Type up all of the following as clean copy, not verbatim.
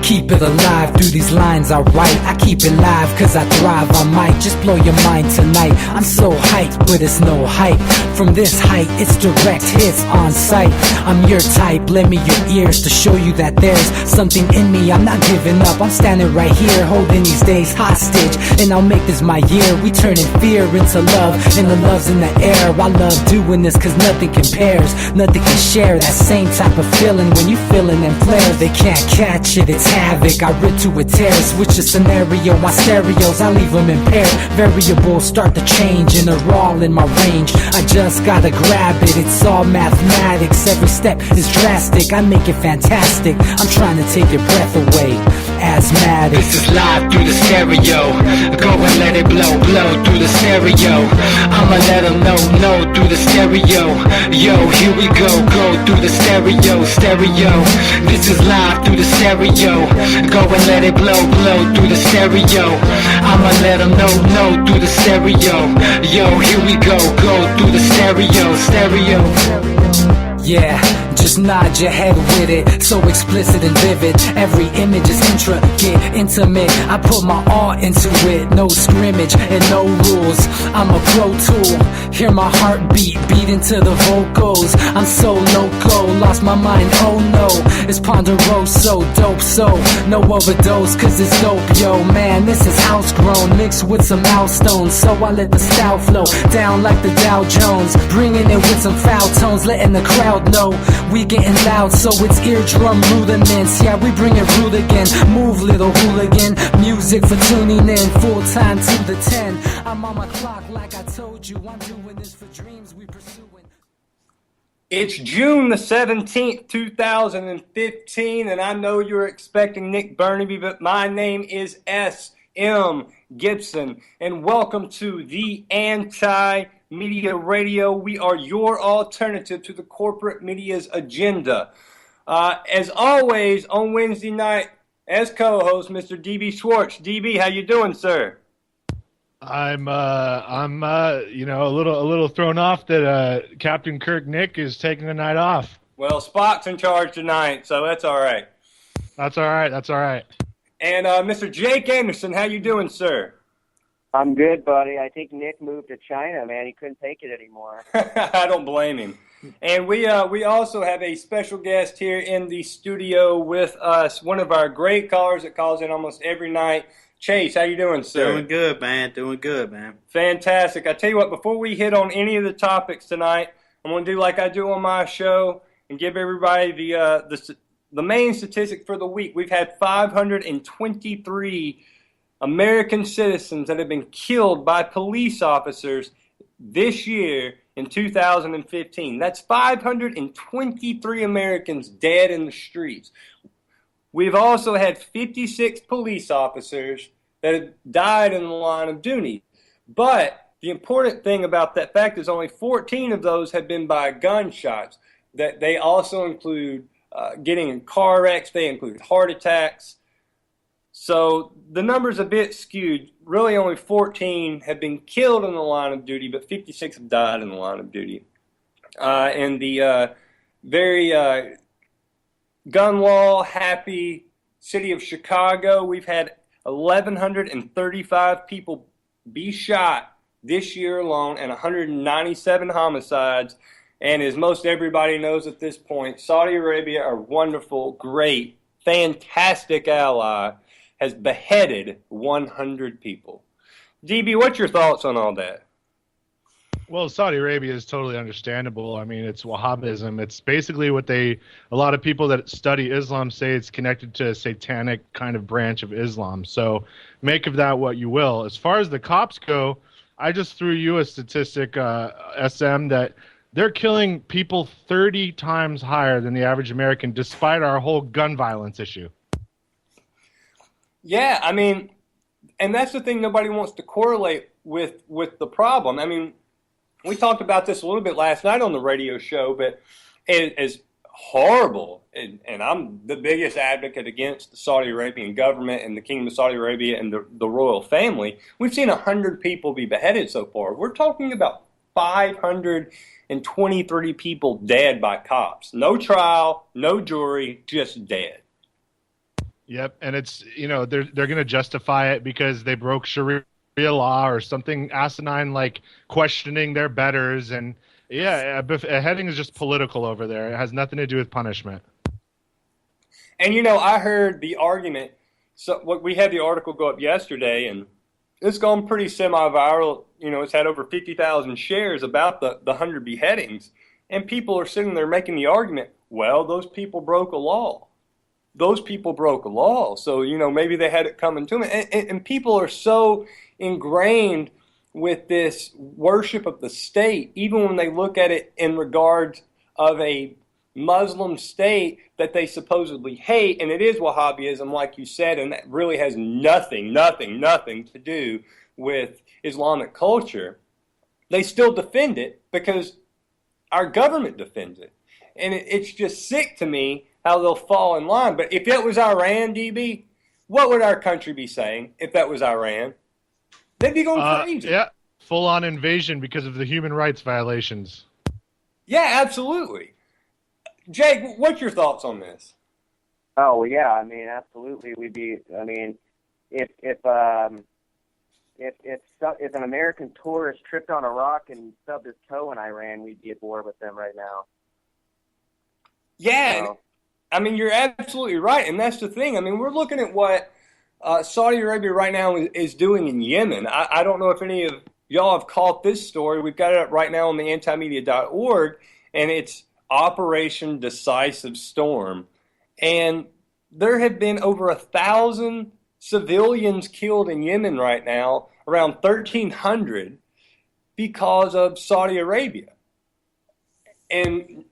Keep it alive through these lines I write. I keep it live cause I thrive. I might just blow your mind tonight. I'm so hyped, but it's no hype. From this height, it's direct hits on sight. I'm your type, lend me your ears to show you that there's something in me. I'm not giving up, I'm standing right here, holding these days hostage. And I'll make this my year. We turning fear into love, and the love's in the air. I love doing this cause nothing compares. Nothing can share that same type of feeling when you feeling them flares. They can't catch it, it's havoc. I rip to a tear, switch the scenario. My stereos, I leave them impaired. Variables start to change and they're all in my range. I just gotta grab it, it's all mathematics. Every step is drastic, I make it fantastic. I'm trying to take your breath away. Asthmatic. This is live through the stereo. Go and let it blow, blow through the stereo. I'ma let them know through the stereo. Yo, here we go through the stereo, stereo. This is live through the stereo. Go and let it blow, blow through the stereo. I'ma let them know through the stereo. Yo, here we go through the stereo, stereo. Yeah, just nod your head with it, so explicit and vivid. Every image is intricate, intimate. I put my all into it, no scrimmage and no rules. I'm a pro tool, hear my heartbeat, beat into the vocals. I'm so loco, lost my mind, oh no. It's ponderoso, dope, so no overdose, cause it's dope, yo. Man, this is house grown, mixed with some milestones. So I let the style flow down like the Dow Jones, bringing it with some foul tones, letting the crowd know we getting loud, so it's eardrum rudiments. Yeah, we bring it rude again. Move, little hooligan. Music for tuning in, full time to the 10. I'm on my clock like I told you. I'm doing this for dreams we pursuing. It's June the 17th, 2015, and I know you're expecting Nick Burnaby, but my name is S.M. Gibson, and welcome to the Anti-Media Radio. We are your alternative to the corporate media's agenda. As always, on Wednesday night, as co-host, Mr. DB Schwartz. DB, how you doing, sir? I'm a little thrown off that Captain Kirk Nick is taking the night off. Well, Spock's in charge tonight, so that's all right. That's all right. And Mr. Jake Anderson, how you doing, sir? I'm good, buddy. I think Nick moved to China, man. He couldn't take it anymore. I don't blame him. And we also have a special guest here in the studio with us, one of our great callers that calls in almost every night. Chase, how you doing, sir? Doing good, man. Fantastic. I tell you what, before we hit on any of the topics tonight, I'm going to do like I do on my show and give everybody the main statistic for the week. We've had 523 American citizens that have been killed by police officers this year in 2015. That's 523 Americans dead in the streets. We've also had 56 police officers that have died in the line of duty. But the important thing about that fact is only 14 of those have been by gunshots. That they also include getting in car wrecks, they include heart attacks. So the number's a bit skewed. Really only 14 have been killed in the line of duty, but 56 have died in the line of duty. In the very gun law happy city of Chicago, we've had 1,135 people be shot this year alone and 197 homicides. And as most everybody knows at this point, Saudi Arabia, our wonderful, great, fantastic ally, has beheaded 100 people. DB, what's your thoughts on all that? Well, Saudi Arabia is totally understandable. I mean, it's Wahhabism. It's basically what a lot of people that study Islam say it's connected to a satanic kind of branch of Islam. So make of that what you will. As far as the cops go, I just threw you a statistic, SM, that they're killing people 30 times higher than the average American, despite our whole gun violence issue. Yeah, I mean, and that's the thing nobody wants to correlate with the problem. I mean, we talked about this a little bit last night on the radio show, but as horrible, and I'm the biggest advocate against the Saudi Arabian government and the Kingdom of Saudi Arabia and the royal family. We've seen 100 people be beheaded so far. We're talking about 523 people dead by cops. No trial, no jury, just dead. Yep, and it's they're going to justify it because they broke Sharia law or something asinine like questioning their betters, and yeah, a heading is just political over there. It has nothing to do with punishment. And I heard the argument. So we had the article go up yesterday, and it's gone pretty semi-viral. It's had over 50,000 shares about the 100 beheadings, and people are sitting there making the argument. Well, those people broke a law. Those people broke a law, so maybe they had it coming to them. And people are so ingrained with this worship of the state, even when they look at it in regards of a Muslim state that they supposedly hate, and it is Wahhabism, like you said, and that really has nothing to do with Islamic culture. They still defend it because our government defends it. And it's just sick to me how they'll fall in line. But if it was Iran, DB, what would our country be saying if that was Iran? They'd be going crazy. Yeah, full-on invasion because of the human rights violations. Yeah, absolutely. Jake, what's your thoughts on this? Oh, well, yeah, I mean, absolutely. We'd be, I mean, if an American tourist tripped on a rock and stubbed his toe in Iran, we'd be at war with them right now. Yeah, So, I mean, you're absolutely right, and that's the thing. I mean, we're looking at what Saudi Arabia right now is doing in Yemen. I don't know if any of y'all have caught this story. We've got it up right now on the antimedia.org, and it's Operation Decisive Storm. And there have been over 1,000 civilians killed in Yemen right now, around 1,300, because of Saudi Arabia. And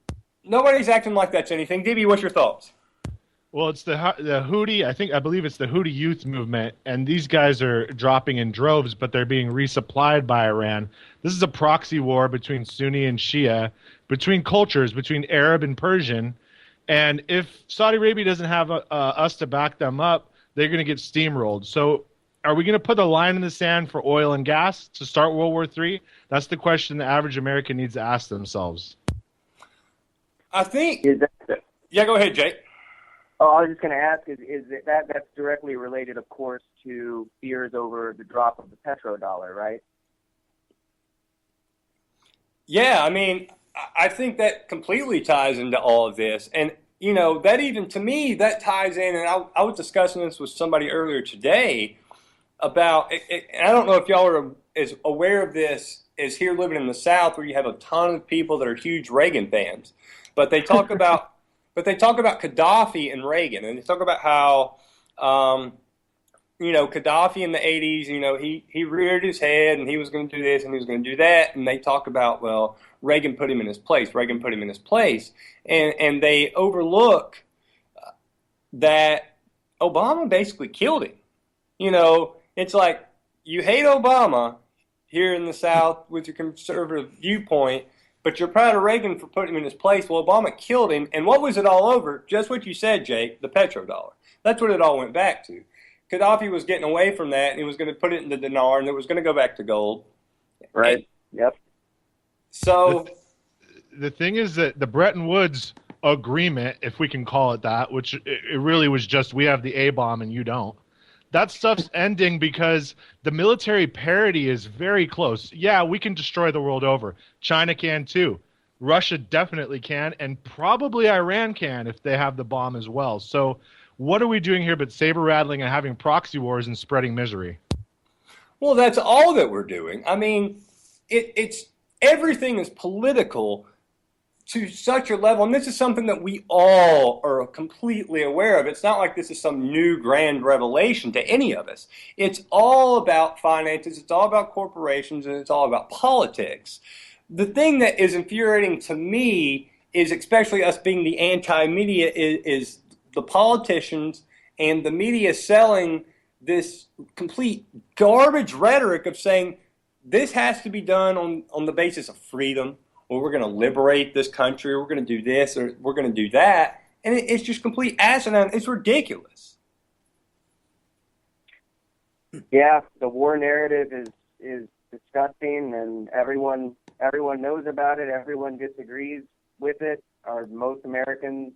nobody's acting like that's anything. DB, what's your thoughts? Well, it's the Houthi. I believe it's the Houthi youth movement, and these guys are dropping in droves, but they're being resupplied by Iran. This is a proxy war between Sunni and Shia, between cultures, between Arab and Persian. And if Saudi Arabia doesn't have us to back them up, they're going to get steamrolled. So are we going to put a line in the sand for oil and gas to start World War III? That's the question the average American needs to ask themselves. I think. is that, Yeah, go ahead, Jake. oh, I was just going to ask, is that's directly related, of course, to fears over the drop of the petrodollar, right? Yeah, I mean, I think that completely ties into all of this. And, that even to me, that ties in. And I was discussing this with somebody earlier today about, and I don't know if y'all are as aware of this as here living in the South, where you have a ton of people that are huge Reagan fans. But they talk about, Gaddafi and Reagan, and they talk about how, Gaddafi in the 80s, he reared his head and he was going to do this and he was going to do that. And they talk about, well, Reagan put him in his place. And they overlook that Obama basically killed him. It's like you hate Obama here in the South with your conservative viewpoint, but you're proud of Reagan for putting him in his place. Well, Obama killed him. And what was it all over? Just what you said, Jake, the petrodollar. That's what it all went back to. Gaddafi was getting away from that, and he was going to put it in the dinar, and it was going to go back to gold. Right. Yep. So The thing is that the Bretton Woods agreement, if we can call it that, which it really was just we have the A-bomb and you don't, that stuff's ending because the military parity is very close. Yeah, we can destroy the world over. China can too. Russia definitely can, and probably Iran can if they have the bomb as well. So what are we doing here but saber-rattling and having proxy wars and spreading misery? well, that's all that we're doing. I mean, it's everything is political to such a level, and this is something that we all are completely aware of. It's not like this is some new grand revelation to any of us. It's all about finances, it's all about corporations, and it's all about politics. The thing that is infuriating to me is, especially us being the anti-media, is the politicians and the media selling this complete garbage rhetoric of saying this has to be done on the basis of freedom, or we're going to liberate this country, or we're going to do this, or we're going to do that. And it's just complete asinine. It's ridiculous. Yeah, the war narrative is disgusting, and everyone Everyone knows about it. Everyone disagrees with it, or most Americans,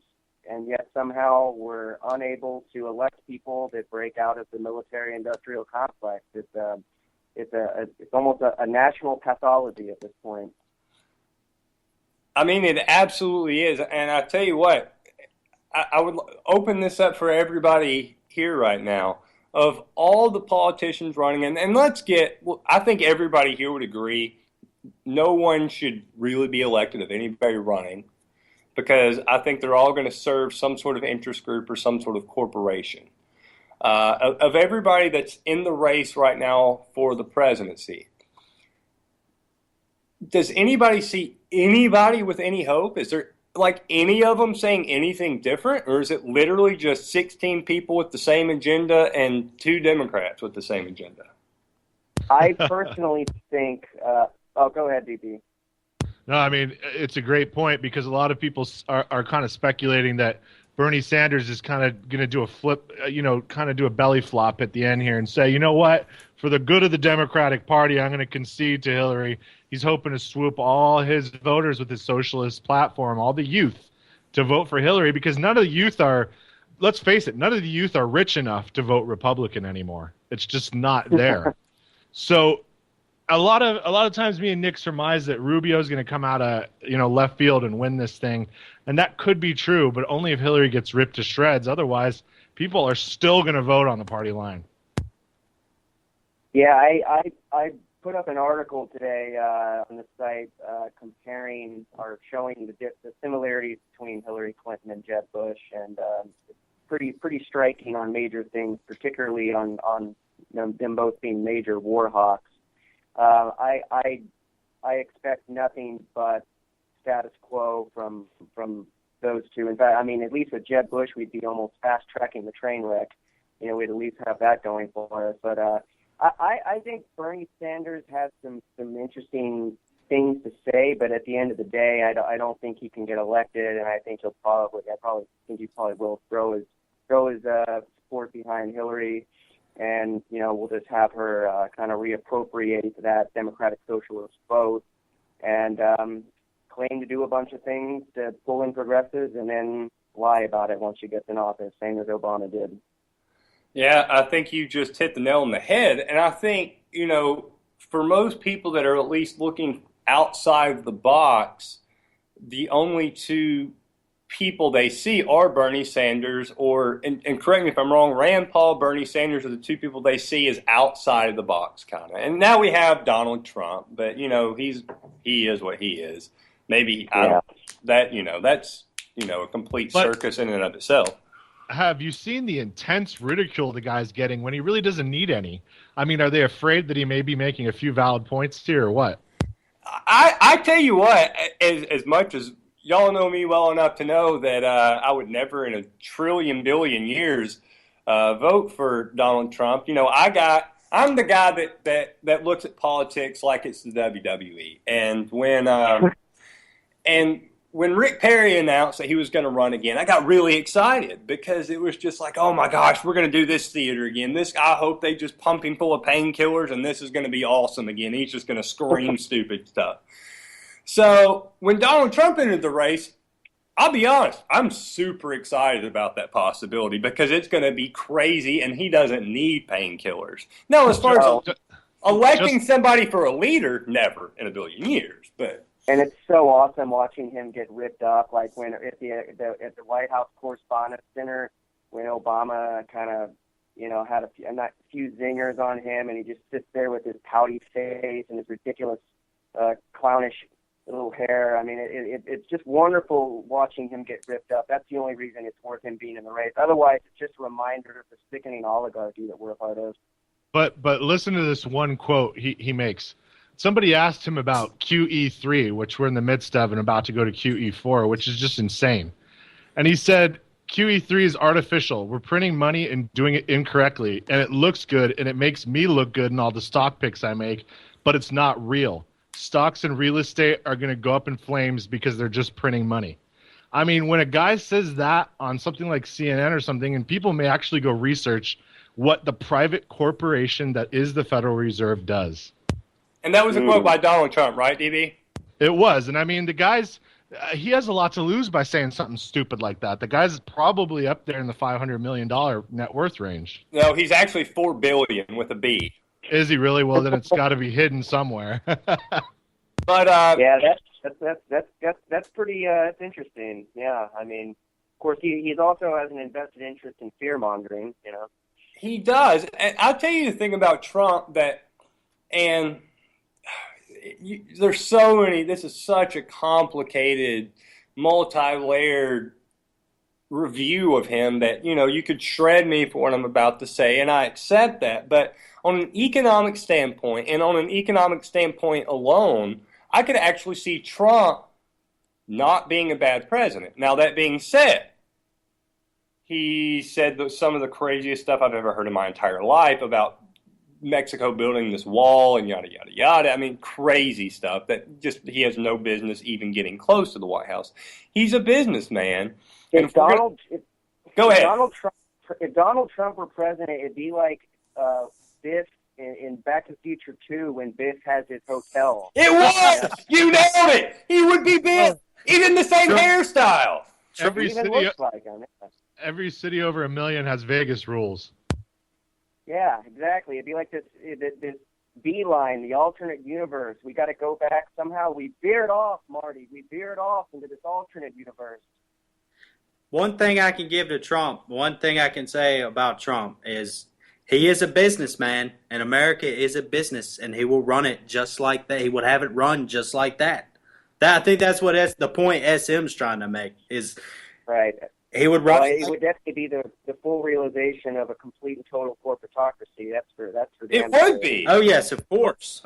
and yet somehow we're unable to elect people that break out of the military-industrial complex. It's almost a national pathology at this point. I mean, it absolutely is. And I tell you what, I would open this up for everybody here right now. Of all the politicians running, and I think everybody here would agree, no one should really be elected of anybody running, because I think they're all going to serve some sort of interest group or some sort of corporation. Of everybody that's in the race right now for the presidency, does anybody see anybody with any hope? Is there like any of them saying anything different, or is it literally just 16 people with the same agenda and 2 Democrats with the same agenda? I personally think. Go ahead, DP. No, I mean, it's a great point, because a lot of people are kind of speculating that Bernie Sanders is kind of going to do a flip, kind of do a belly flop at the end here and say, you know what, for the good of the Democratic Party, I'm going to concede to Hillary. He's hoping to swoop all his voters with his socialist platform, all the youth, to vote for Hillary, because none of the youth are, let's face it, none of the youth are rich enough to vote Republican anymore. It's just not there. So a lot of times me and Nick surmise that Rubio's going to come out of left field and win this thing, and that could be true, but only if Hillary gets ripped to shreds. Otherwise, people are still going to vote on the party line. Yeah, I put up an article today on the site comparing or showing the similarities between Hillary Clinton and Jeb Bush, and it's pretty striking on major things, particularly on them both being major war hawks. I expect nothing but status quo from those two. In fact, I mean, at least with Jeb Bush, we'd be almost fast tracking the train wreck. We'd at least have that going for us. But I think Bernie Sanders has some interesting things to say, but at the end of the day, I don't think he can get elected, and I think I probably think he probably will throw his support behind Hillary. And, we'll just have her kind of reappropriate that Democratic Socialist vote and claim to do a bunch of things to pull in progressives and then lie about it once she gets in office, same as Obama did. Yeah, I think you just hit the nail on the head. And I think, for most people that are at least looking outside the box, the only 2 people they see are Bernie Sanders and correct me if I'm wrong, Rand Paul, Bernie Sanders are the 2 people they see as outside of the box kind of. And now we have Donald Trump, but he is what he is. Maybe that's a complete circus in and of itself. Have you seen the intense ridicule the guy's getting when he really doesn't need any? I mean, are they afraid that he may be making a few valid points here or what? I tell you what, as much as y'all know me well enough to know that I would never in a trillion billion years vote for Donald Trump. I'm the guy that looks at politics like it's the WWE. And when Rick Perry announced that he was going to run again, I got really excited because it was just like, oh my gosh, we're going to do this theater again. I hope they just pump him full of painkillers and this is going to be awesome again. He's just going to scream stupid stuff. So when Donald Trump entered the race, I'll be honest, I'm super excited about that possibility because it's going to be crazy and he doesn't need painkillers. Now, as far as electing somebody for a leader, never in a billion years. And it's so awesome watching him get ripped up, like when at the White House Correspondents' Dinner, when Obama kind of, had a few zingers on him, and he just sits there with his pouty face and his ridiculous, clownish little hair. I mean, it's just wonderful watching him get ripped up. That's the only reason it's worth him being in the race. Otherwise, it's just a reminder of the sickening oligarchy that we're a part of. But listen to this one quote he makes. Somebody asked him about QE3, which we're in the midst of and about to go to QE4, which is just insane. And he said, QE3 is artificial. We're printing money and doing it incorrectly, and it looks good, and it makes me look good in all the stock picks I make, but it's not real. Stocks and real estate are going to go up in flames because they're just printing money. I mean, when a guy says that on something like CNN or something, and people may actually go research what the private corporation that is the Federal Reserve does. And that was a quote by Donald Trump, right, DB? It was, and I mean, the guy's he has a lot to lose by saying something stupid like that. The guy's probably up there in the $500 million net worth range. No, he's actually $4 billion with a B. Is he really? Well, then it's got to be hidden somewhere. But Yeah, that's pretty that's interesting. Yeah, I mean, of course, he's also has an invested interest in fear mongering. You know. he does. And I'll tell you the thing about Trump there's so many. This is such a complicated, multi-layered review of him that you could shred me for what I'm about to say, and I accept that. But on an economic standpoint, and on an economic standpoint alone, I could actually see Trump not being a bad president. Now, that being said, he said some of the craziest stuff I've ever heard in my entire life about Mexico building this wall and yada, yada, yada. I mean, crazy stuff that just he has no business even getting close to the White House. He's a businessman. If Go ahead. If Donald Trump were president, it'd be like Biff in Back to the Future 2 when Biff has his hotel. It was! You nailed it! He would be big! Even the same hairstyle! Every Even city, looks like him. every city over 1 million has Vegas rules. Yeah, exactly. It'd be like this beeline, the alternate universe. We got to go back somehow. We veered off, Marty. We veered off into this alternate universe. One thing I can give to Trump, one thing I can say about Trump is he is a businessman, and America is a business, and he will run it just like that. He would have it run just like that. I think that's what the point SM's trying to make is right. He would run. It would definitely be the full realization of a complete and total corporatocracy. That's for It would be. Oh yes, of course.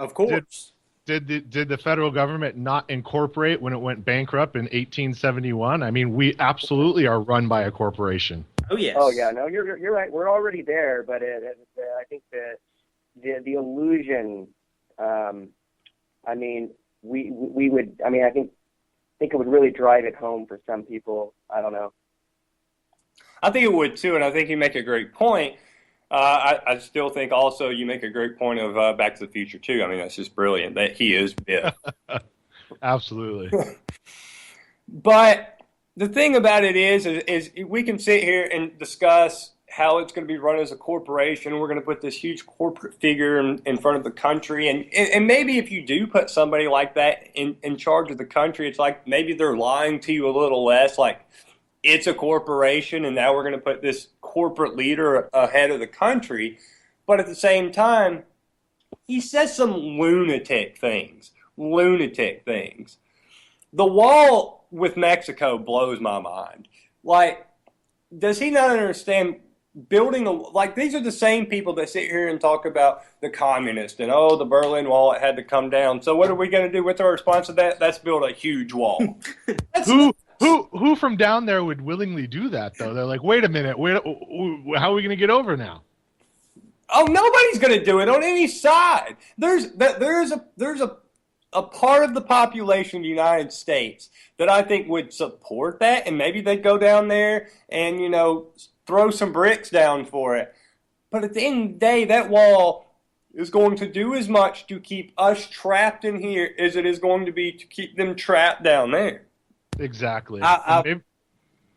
Did the federal government not incorporate when it went bankrupt in 1871? I mean, we absolutely are run by a corporation. Oh yes. Oh yeah. No, you're right. We're already there, but I think the illusion. I mean, we would. I mean, I think it would really drive it home for some people. I don't know. I think it would too, and I think you make a great point. I still think also you make a great point of Back to the Future too. I mean, that's just brilliant that he is Biff. Absolutely. But the thing about it is we can sit here and discuss how it's going to be run as a corporation. We're going to put this huge corporate figure in front of the country. And maybe if you do put somebody like that in charge of the country, it's like maybe they're lying to you a little less, like it's a corporation and now we're going to put this corporate leader ahead of the country. But at the same time, he says some lunatic things. The wall with Mexico blows my mind. Like, does he not understand building these are the same people that sit here and talk about the communists and the Berlin Wall, it had to come down. So what are we going to do with our response to that? Let's build a huge wall. Who from down there would willingly do that though? They're like, wait a minute, how are we going to get over now? Oh, nobody's going to do it on any side. There's a part of the population of the United States that I think would support that, and maybe they'd go down there and throw some bricks down for it. But at the end of the day, that wall is going to do as much to keep us trapped in here as it is going to be to keep them trapped down there. Exactly.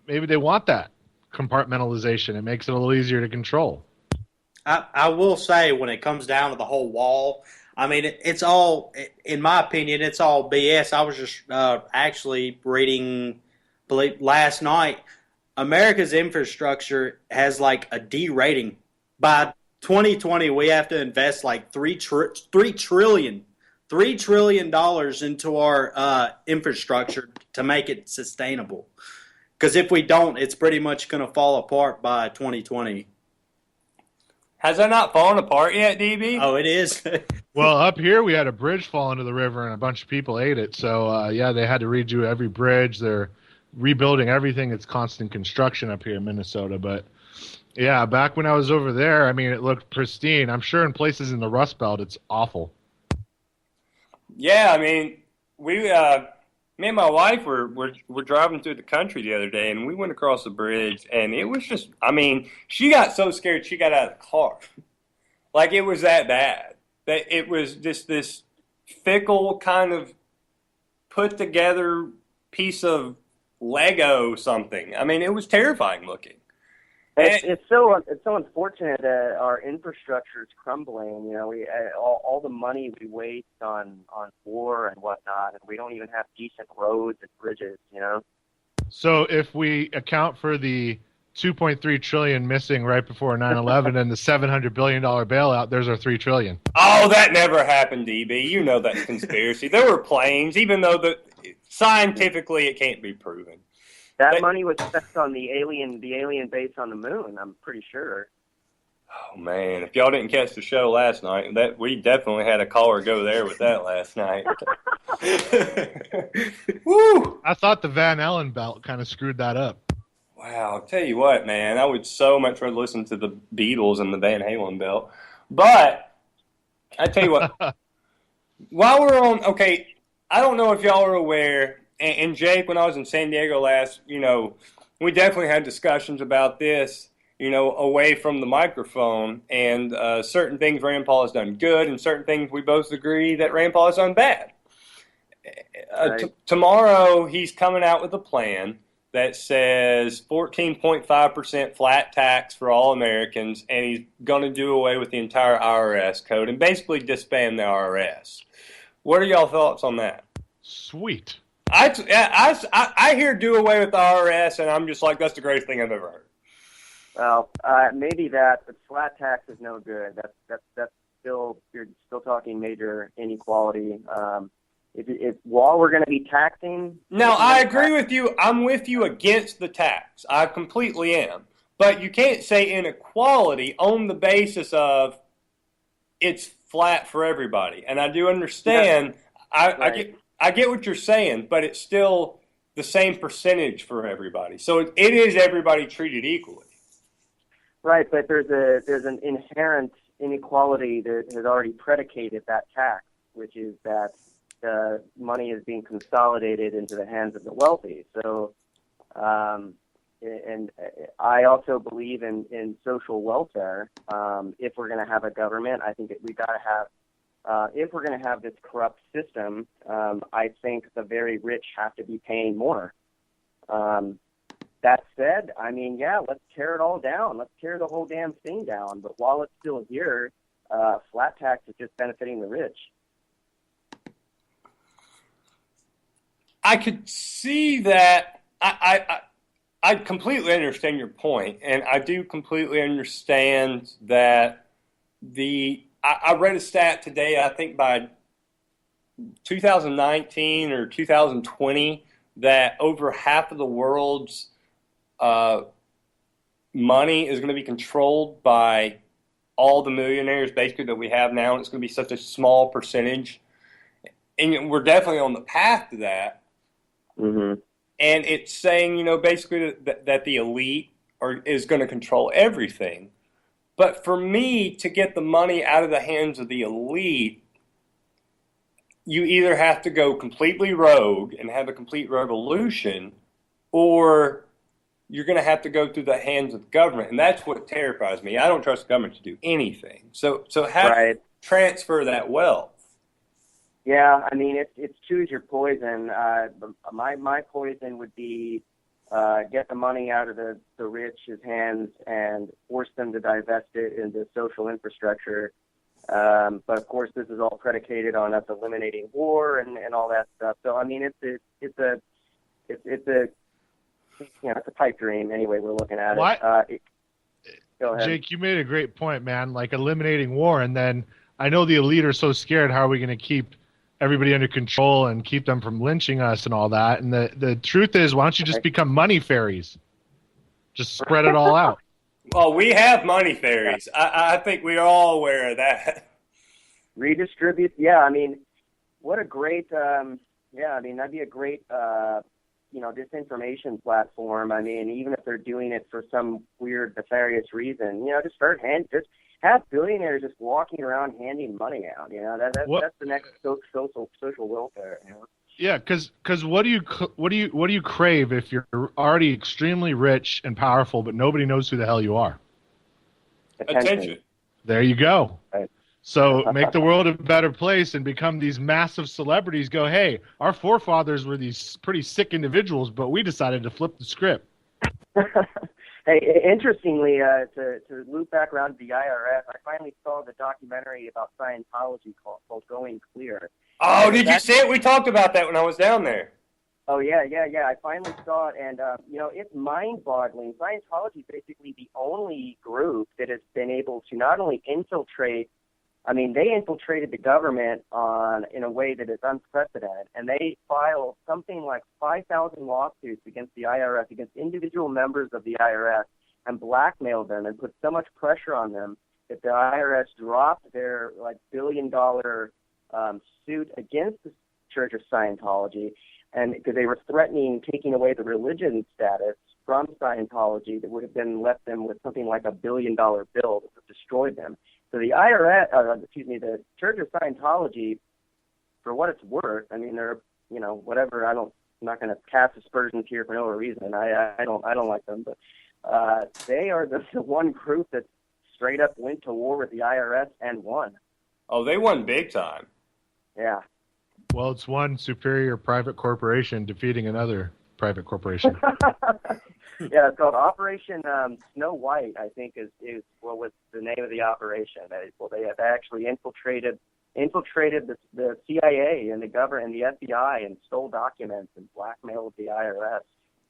Maybe they want that compartmentalization. It makes it a little easier to control. I will say when it comes down to the whole wall, I mean, it's all, in my opinion, it's all BS. I was just actually reading last night, America's infrastructure has like a D rating. By 2020, we have to invest like $3 trillion into our infrastructure to make it sustainable. Because if we don't, it's pretty much going to fall apart by 2020. Has that not fallen apart yet, DB? Oh, it is. Well, up here we had a bridge fall into the river and a bunch of people ate it. So, yeah, they had to redo every bridge. They're rebuilding everything. It's constant construction up here in Minnesota. But, yeah, back when I was over there, I mean, it looked pristine. I'm sure in places in the Rust Belt it's awful. Yeah, I mean, me and my wife were driving through the country the other day, and we went across the bridge, and it was just, I mean, she got so scared she got out of the car. Like, it was that bad. That it was just this fickle kind of put together piece of Lego something. I mean, it was terrifying looking. It's so unfortunate that our infrastructure is crumbling. You know, we all the money we waste on war and whatnot, and we don't even have decent roads and bridges. You know. So if we account for the 2.3 trillion missing right before 9/11 and the $700 billion bailout, there's our $3 trillion. Oh, that never happened, DB. You know that's conspiracy. There were planes, even though scientifically it can't be proven. That money was spent on the alien base on the moon. I'm pretty sure. Oh man, if y'all didn't catch the show last night, that we definitely had a caller go there with that last night. Woo! I thought the Van Allen belt kind of screwed that up. Wow, I'll tell you what, man, I would so much rather listen to the Beatles and the Van Halen belt. But I tell you what, while we're on, okay, I don't know if y'all are aware. And Jake, when I was in San Diego last, we definitely had discussions about this, away from the microphone. And certain things Rand Paul has done good, and certain things we both agree that Rand Paul has done bad. Right. Tomorrow, he's coming out with a plan that says 14.5% flat tax for all Americans, and he's going to do away with the entire IRS code and basically disband the IRS. What are y'all thoughts on that? Sweet. I hear do away with the IRS, and I'm just like, that's the greatest thing I've ever heard. Well, maybe that, but flat tax is no good. That's still, you're still talking major inequality. If while we're going to be taxing, no, I agree with you. I'm with you against the tax. I completely am. But you can't say inequality on the basis of it's flat for everybody. And I do understand. Yeah. I get what you're saying, but it's still the same percentage for everybody. So it is everybody treated equally. Right, but there's an inherent inequality that has already predicated that tax, which is that the money is being consolidated into the hands of the wealthy. So, and I also believe in social welfare. If we're going to have a government, I think we got to have. If we're going to have this corrupt system, I think the very rich have to be paying more. That said, I mean, yeah, let's tear it all down. Let's tear the whole damn thing down. But while it's still here, flat tax is just benefiting the rich. I could see that. I completely understand your point, and I do completely understand that I read a stat today, I think by 2019 or 2020, that over half of the world's money is going to be controlled by all the millionaires, basically, that we have now, and it's going to be such a small percentage. And we're definitely on the path to that. Mm-hmm. And it's saying, basically that the elite is going to control everything. But for me, to get the money out of the hands of the elite, you either have to go completely rogue and have a complete revolution, or you're going to have to go through the hands of the government. And that's what terrifies me. I don't trust the government to do anything. So how do you transfer that wealth? Yeah, I mean, it's choose your poison. My poison would be get the money out of the rich's hands and force them to divest it into social infrastructure. But of course, this is all predicated on us eliminating war and all that stuff. So I mean, it's a pipe dream. Anyway, we're looking at it. Go ahead. Jake, you made a great point, man. Like eliminating war, and then I know the elite are so scared. How are we going to keep everybody under control and keep them from lynching us and all that? And the truth is, why don't you just become money fairies? Just spread it all out. Well, we have money fairies. I think we are all aware of that. Redistribute. Yeah, I mean, what a great, that'd be a great, disinformation platform. I mean, even if they're doing it for some weird nefarious reason, just have billionaires just walking around handing money out. That's the next social welfare. Yeah, because what do you crave if you're already extremely rich and powerful, but nobody knows who the hell you are? Attention. There you go. Right. So make the world a better place and become these massive celebrities. Go, hey, our forefathers were these pretty sick individuals, but we decided to flip the script. Hey, interestingly, to loop back around to the IRS, I finally saw the documentary about Scientology called Going Clear. Oh, did you see it? We talked about that when I was down there. Oh, yeah. I finally saw it, and, it's mind-boggling. Scientology is basically the only group that has been able to not only infiltrate, they infiltrated the government in a way that is unprecedented, and they filed something like 5,000 lawsuits against the IRS, against individual members of the IRS, and blackmailed them and put so much pressure on them that the IRS dropped their billion-dollar suit against the Church of Scientology, and because they were threatening taking away the religion status from Scientology that would have then left them with something like $1 billion bill that would have destroyed them. So the the Church of Scientology, for what it's worth, they're, whatever. I'm not going to cast aspersions here for no reason. I don't like them, but they are the one group that straight up went to war with the IRS and won. Oh, they won big time. Yeah. Well, it's one superior private corporation defeating another private corporation. Yeah, it's called Operation Snow White, I think is what was the name of the operation. They have actually infiltrated the CIA and the government and the FBI and stole documents and blackmailed the IRS.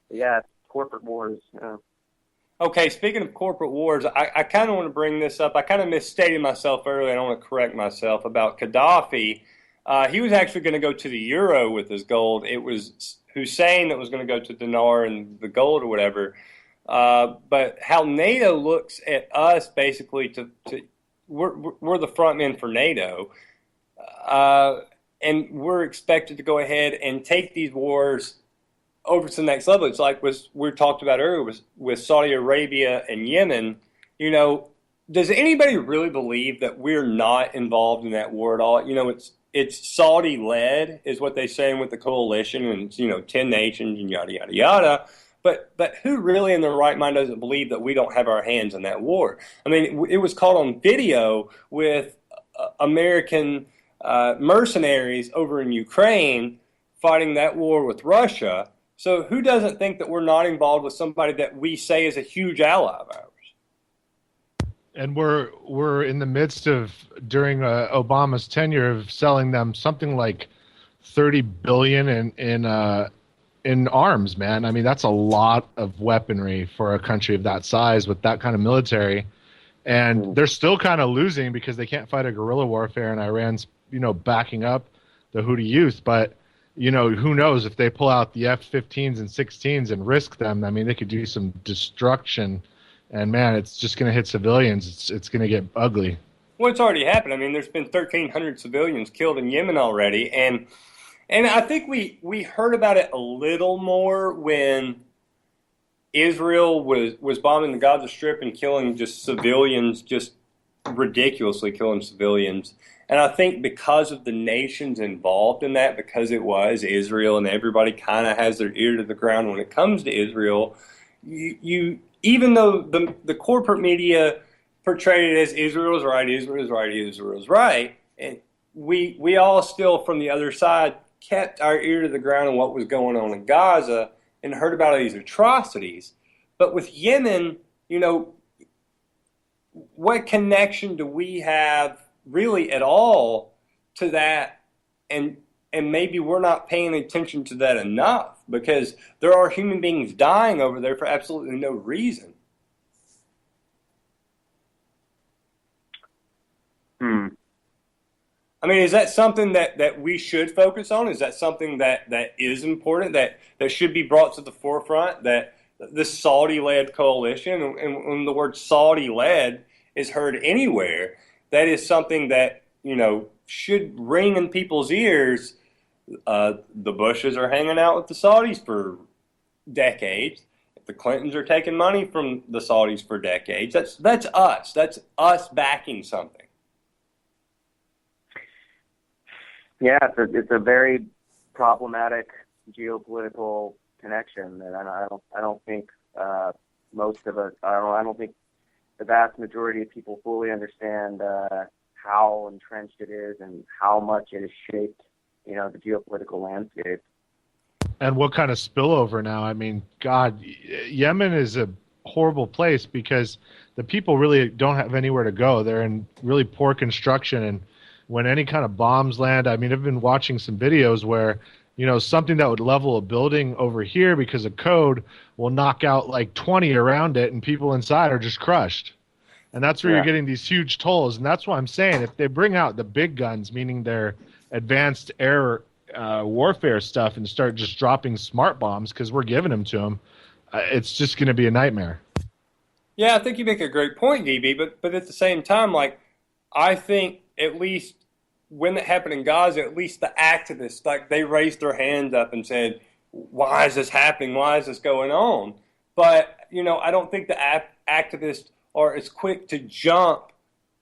Yeah, corporate wars. Okay, speaking of corporate wars, I kind of want to bring this up. I kind of misstated myself earlier, and I want to correct myself about Gaddafi. He was actually going to go to the euro with his gold. It was Hussein that was going to go to dinar and the gold or whatever. But how NATO looks at us basically we're the front men for NATO. And we're expected to go ahead and take these wars over to the next level. It's like we talked about earlier with Saudi Arabia and Yemen. Does anybody really believe that we're not involved in that war at all? It's Saudi-led, is what they're saying with the coalition, and it's 10 nations and yada yada yada. But who really in their right mind doesn't believe that we don't have our hands in that war? It was caught on video with American mercenaries over in Ukraine fighting that war with Russia. So who doesn't think that we're not involved with somebody that we say is a huge ally of ours? And we're in the midst of, during Obama's tenure, of selling them something like $30 billion in arms, man. That's a lot of weaponry for a country of that size with that kind of military. And they're still kind of losing because they can't fight a guerrilla warfare, and Iran's, backing up the Houthi youth. But, who knows if they pull out the F-15s and 16s and risk them, they could do some destruction. And, man, it's just going to hit civilians. It's going to get ugly. Well, it's already happened. There's been 1,300 civilians killed in Yemen already. And I think we heard about it a little more when Israel was bombing the Gaza Strip and killing just civilians, just ridiculously killing civilians. And I think because of the nations involved in that, because it was Israel and everybody kind of has their ear to the ground when it comes to Israel, you even though the corporate media portrayed it as Israel's right, Israel's right, Israel's right, and we all still from the other side kept our ear to the ground on what was going on in Gaza and heard about these atrocities. But with Yemen, what connection do we have really at all to that? And maybe we're not paying attention to that enough, because there are human beings dying over there for absolutely no reason. Is that something that we should focus on? Is that something that is important, that should be brought to the forefront, that the Saudi-led coalition, and when the word Saudi-led is heard anywhere, that is something that, should ring in people's ears. The Bushes are hanging out with the Saudis for decades. The Clintons are taking money from the Saudis for decades. That's us. That's us backing something. Yeah, it's a very problematic geopolitical connection, and I don't think most of us. I don't think the vast majority of people fully understand how entrenched it is and how much it has shaped, the geopolitical landscape. And what kind of spillover now? I mean, God, Yemen is a horrible place because the people really don't have anywhere to go. They're in really poor construction, and when any kind of bombs land, I mean, I've been watching some videos where, something that would level a building over here because of code will knock out like 20 around it, and people inside are just crushed. And that's where you're getting these huge tolls. And that's why I'm saying if they bring out the big guns, meaning their advanced air warfare stuff, and start just dropping smart bombs because we're giving them to them, it's just going to be a nightmare. Yeah, I think you make a great point, DB, but at the same time, like, I think at least when it happened in Gaza, at least the activists, like, they raised their hands up and said, why is this happening? Why is this going on? But, I don't think the activists are as quick to jump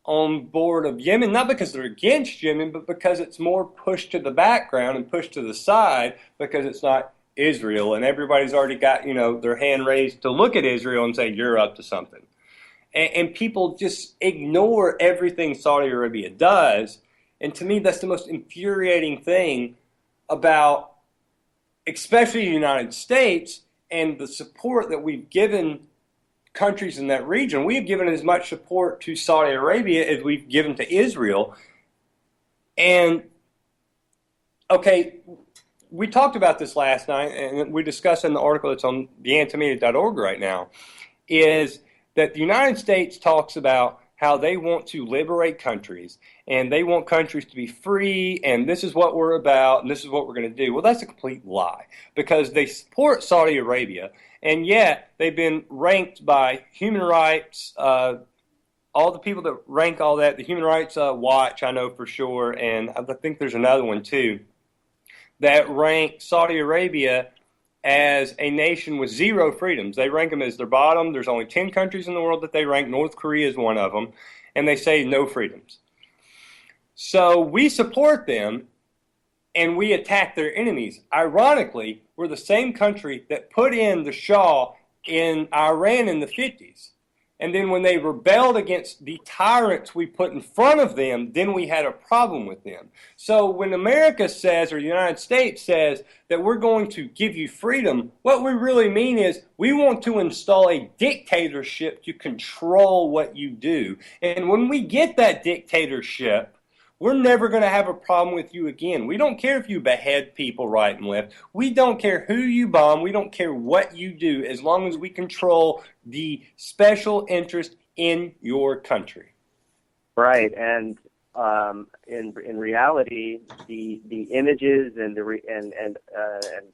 on board of Yemen, not because they're against Yemen, but because it's more pushed to the background and pushed to the side because it's not Israel, and everybody's already got, their hand raised to look at Israel and say, you're up to something. And people just ignore everything Saudi Arabia does. And to me, that's the most infuriating thing about, especially the United States, and the support that we've given countries in that region. We have given as much support to Saudi Arabia as we've given to Israel. And, okay, we talked about this last night, and we discussed in the article that's on theantimedia.org right now, is that the United States talks about how they want to liberate countries, and they want countries to be free, and this is what we're about, and this is what we're going to do. Well, that's a complete lie, because they support Saudi Arabia, and yet they've been ranked by human rights, all the people that rank all that, the Human Rights Watch, I know for sure, and I think there's another one too, that rank Saudi Arabia as a nation with zero freedoms. They rank them as their bottom. There's only 10 countries in the world that they rank. North Korea is one of them. And they say no freedoms. So we support them, and we attack their enemies. Ironically, we're the same country that put in the Shah in Iran in the 50s. And then when they rebelled against the tyrants we put in front of them, then we had a problem with them. So when America says, or the United States says, that we're going to give you freedom, what we really mean is we want to install a dictatorship to control what you do. And when we get that dictatorship, we're never going to have a problem with you again. We don't care if you behead people right and left. We don't care who you bomb. We don't care what you do, as long as we control the special interest in your country. Right, and in reality, the images and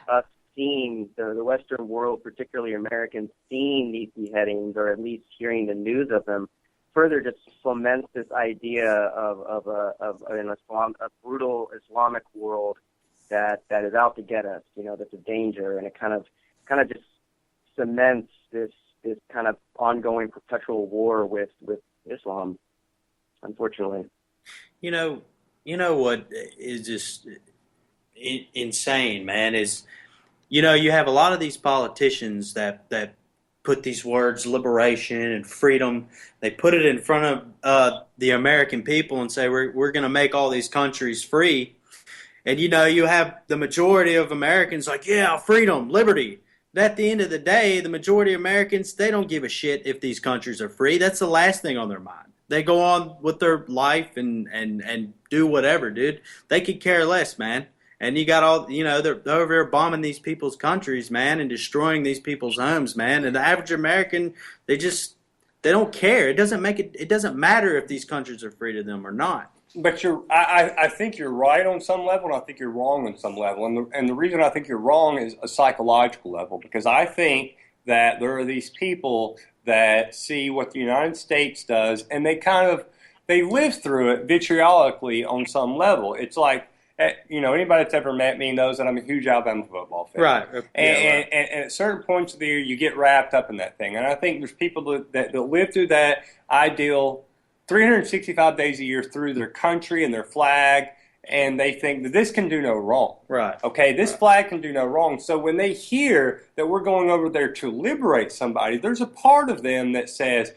us seeing the Western world, particularly Americans, seeing these beheadings, or at least hearing the news of them, further just cements this idea of a brutal Islamic world that is out to get us. That's a danger, and it kind of just cements this kind of ongoing perpetual war with Islam, unfortunately. You know what is just insane, man, is, you have a lot of these politicians that put these words, liberation and freedom, they put it in front of the American people and say, we're going to make all these countries free. And, you have the majority of Americans like, yeah, freedom, liberty. But at the end of the day, the majority of Americans, they don't give a shit if these countries are free. That's the last thing on their mind. They go on with their life and do whatever, dude. They could care less, man. And you got all, they're over there bombing these people's countries, man, and destroying these people's homes, man. And the average American, they don't care. It doesn't matter if these countries are free to them or not. But I think you're right on some level, and I think you're wrong on some level. And the reason I think you're wrong is a psychological level, because I think that there are these people that see what the United States does, and they live through it vitriolically on some level. It's like, anybody that's ever met me knows that I'm a huge Alabama football fan. Right. And at certain points of the year, you get wrapped up in that thing. And I think there's people that live through that ideal 365 days a year through their country and their flag, and they think that this can do no wrong. Right. Okay, this flag can do no wrong. So when they hear that we're going over there to liberate somebody, there's a part of them that says,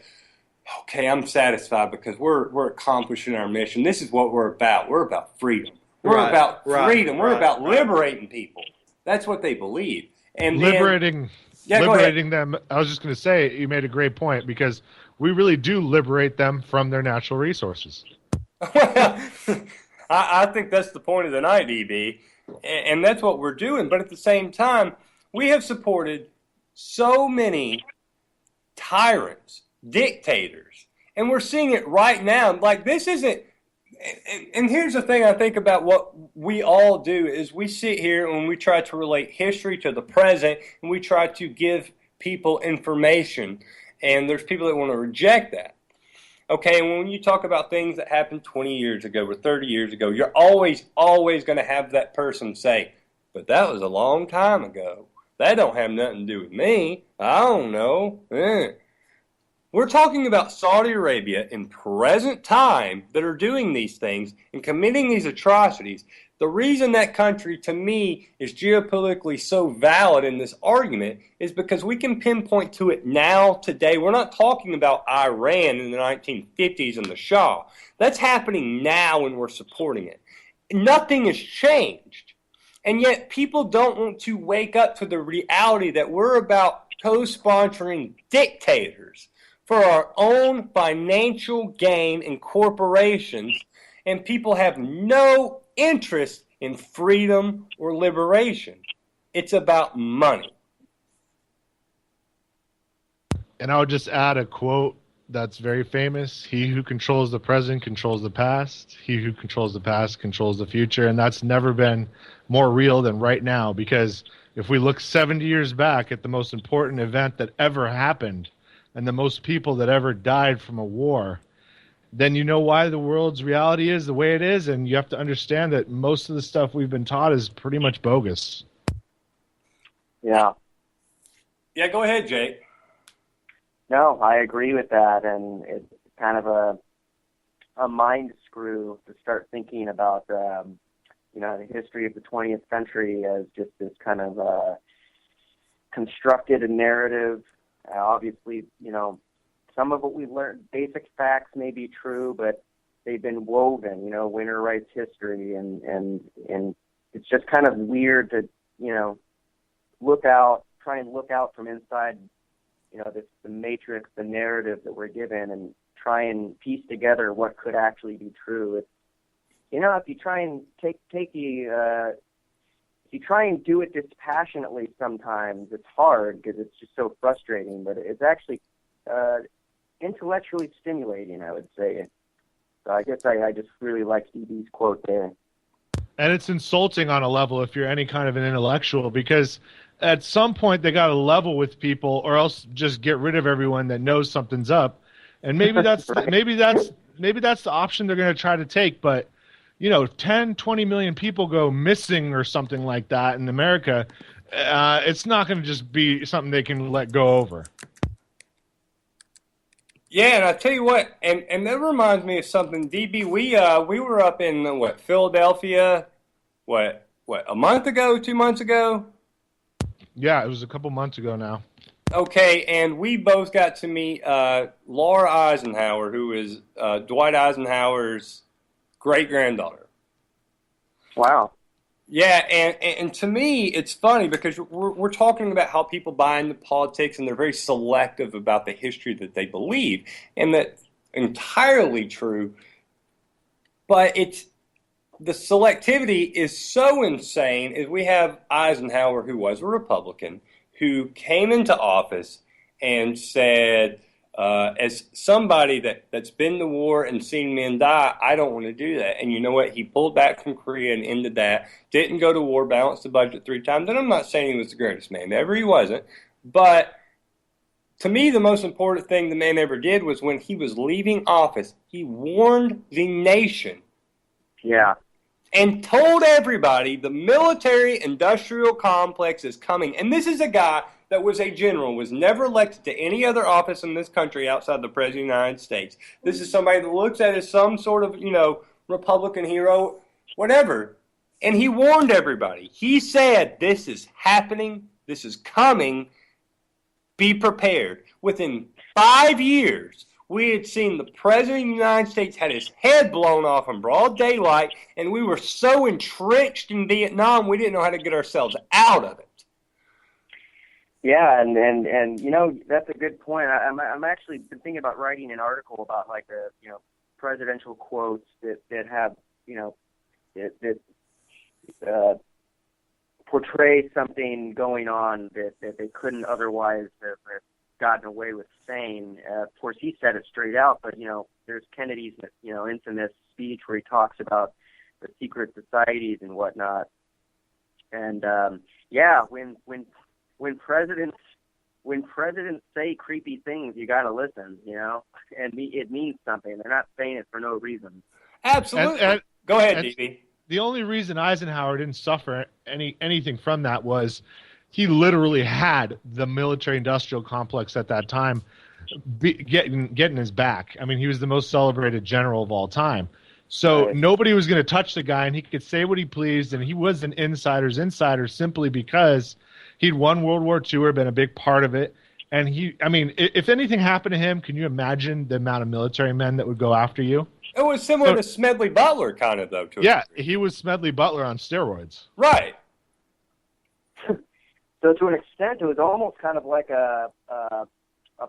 Okay, I'm satisfied because we're accomplishing our mission. This is what we're about. We're about freedom. We're Right, about right, freedom. We're right, about right. liberating people. That's what they believe. And Liberating, yeah, go ahead. liberating them. I was just going to say, you made a great point, because we really do liberate them from their natural resources. Well, I think that's the point of the night, EB, and that's what we're doing. But at the same time, we have supported so many tyrants, dictators, and we're seeing it right now. Like, this isn't. And here's the thing I think about what we all do is we sit here and we try to relate history to the present, and we try to give people information, and there's people that want to reject that. Okay, and when you talk about things that happened 20 years ago or 30 years ago, you're always going to have that person say, but that was a long time ago. That don't have nothing to do with me. I don't know. We're talking about Saudi Arabia in present time that are doing these things and committing these atrocities. The reason that country, to me, is geopolitically so valid in this argument is because we can pinpoint to it now, today. We're not talking about Iran in the 1950s and the Shah. That's happening now and we're supporting it. Nothing has changed. And yet people don't want to wake up to the reality that we're about co-sponsoring dictators for our own financial gain and corporations, and people have no interest in freedom or liberation. It's about money. And I would just add a quote that's very famous. He who controls the present controls the past. He who controls the past controls the future. And that's never been more real than right now, because if we look 70 years back at the most important event that ever happened and the most people that ever died from a war, then you know why the world's reality is the way it is, and you have to understand that most of the stuff we've been taught is pretty much bogus. Yeah. Yeah, go ahead, Jake. No, I agree with that, and it's kind of a mind screw to start thinking about the history of the 20th century as just this kind of constructed narrative. Obviously, some of what we've learned, basic facts may be true, but they've been woven, winner writes history, and it's just kind of weird to, try and look out from inside, the matrix, the narrative that we're given, and try and piece together what could actually be true. It's, if you try and if you try and do it dispassionately sometimes, it's hard because it's just so frustrating, but it's actually intellectually stimulating, I would say. So I guess I just really like EB's quote there. And it's insulting on a level if you're any kind of an intellectual, because at some point they got to level with people, or else just get rid of everyone that knows something's up. And maybe that's Right. maybe that's the option they're going to try to take. But 10, 20 million people go missing or something like that in America. It's not going to just be something they can let go over. Yeah, and I tell you what, and that reminds me of something, DB. We were up in Philadelphia, a month ago, 2 months ago. Yeah, it was a couple months ago now. Okay, and we both got to meet Laura Eisenhower, who is Dwight Eisenhower's great-granddaughter. Wow. Yeah, and to me, it's funny because we're talking about how people buy into politics and they're very selective about the history that they believe, and that's entirely true. But the selectivity is so insane. Is we have Eisenhower, who was a Republican, who came into office and said, as somebody that's been to war and seen men die, I don't want to do that. And you know what? He pulled back from Korea and ended that. Didn't go to war, balanced the budget 3 times. And I'm not saying he was the greatest man ever. He wasn't. But to me, the most important thing the man ever did was when he was leaving office, he warned the nation. Yeah. And told everybody the military-industrial complex is coming. And this is a guy that was a general, was never elected to any other office in this country outside the President of the United States. This is somebody that looks at as some sort of, Republican hero, whatever. And he warned everybody. He said, this is happening, this is coming, be prepared. Within 5 years, We had seen the President of the United States had his head blown off in broad daylight, and we were so entrenched in Vietnam, we didn't know how to get ourselves out of it. Yeah, and you know, that's a good point. I'm actually been thinking about writing an article about like the, you know, presidential quotes that have, you know, that portray something going on that they couldn't otherwise have gotten away with saying. Of course, he said it straight out, but, you know, there's Kennedy's, you know, infamous speech where he talks about the secret societies and whatnot. And yeah, when presidents say creepy things, you got to listen, you know, and it means something. They're not saying it for no reason. Absolutely. Go ahead, DB. The only reason Eisenhower didn't suffer anything from that was he literally had the military-industrial complex at that time getting his back. I mean, he was the most celebrated general of all time. So nobody was going to touch the guy, and he could say what he pleased, and he was an insider's insider simply because he'd won World War II or been a big part of it. And I mean, if anything happened to him, can you imagine the amount of military men that would go after you? It was similar to Smedley Butler, kind of, though. Yeah, he was Smedley Butler on steroids. Right. So to an extent, it was almost kind of like a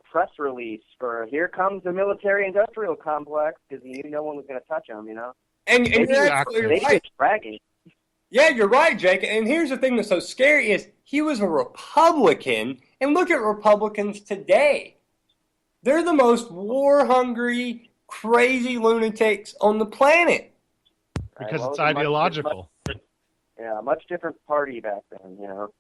press release for here comes the military-industrial complex, because he knew no one was going to touch him, you know? And you're absolutely right. Bragging. Yeah, you're right, Jake. And here's the thing that's so scary is he was a Republican, and look at Republicans today. They're the most war-hungry, crazy lunatics on the planet. Because it's ideological. Much different party back then, you know.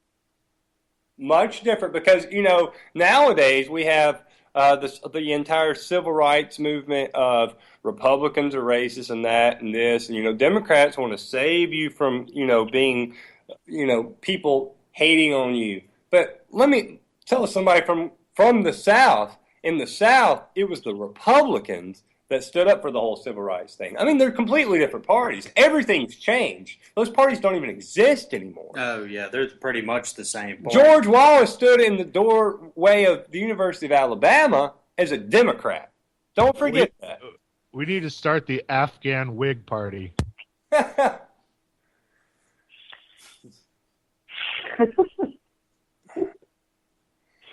Much different because, you know, nowadays we have the entire civil rights movement of Republicans are racist and that and this. And, you know, Democrats want to save you from, you know, being, you know, people hating on you. But let me tell somebody from the South. In the South, it was the Republicans that stood up for the whole civil rights thing. I mean, they're completely different parties. Everything's changed. Those parties don't even exist anymore. Oh, yeah, they're pretty much the same party. George Wallace stood in the doorway of the University of Alabama as a Democrat. Don't forget that. We need to start the Afghan Whig Party. I